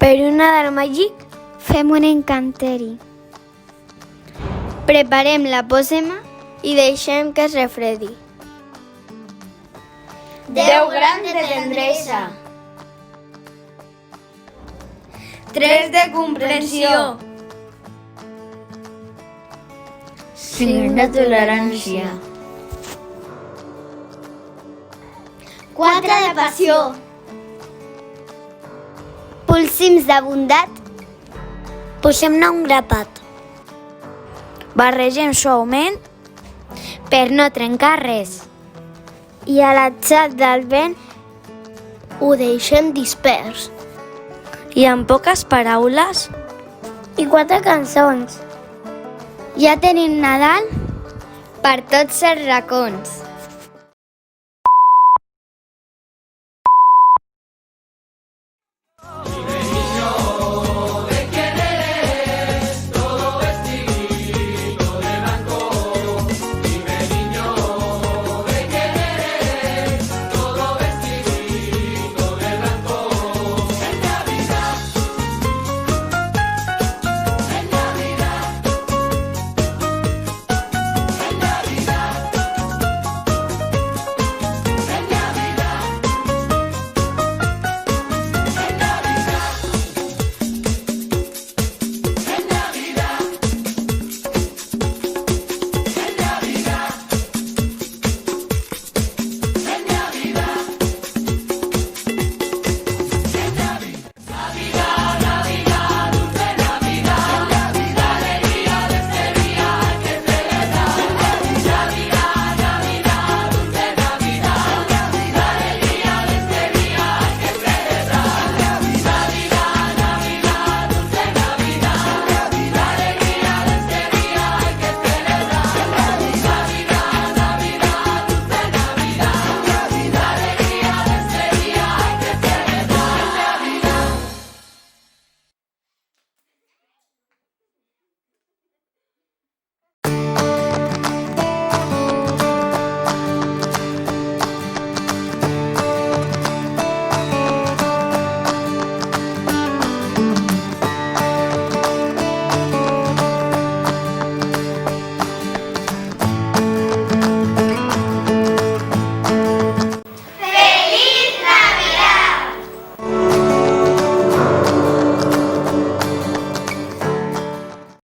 Per un Nadal màgic, Fem un encanteri. preparem la pòssima i deixem que es refredi. 10 grams de tendresa. 3 de comprensió. 5 de tolerància. 4 de passió. Polsims de bondat. Posem-ne un grapat. Barregem suaument per no trencar res. I a l'atzat del vent ho deixem dispers. I en poques paraules i 4 cançons. Ja tenim Nadal per tots els racons.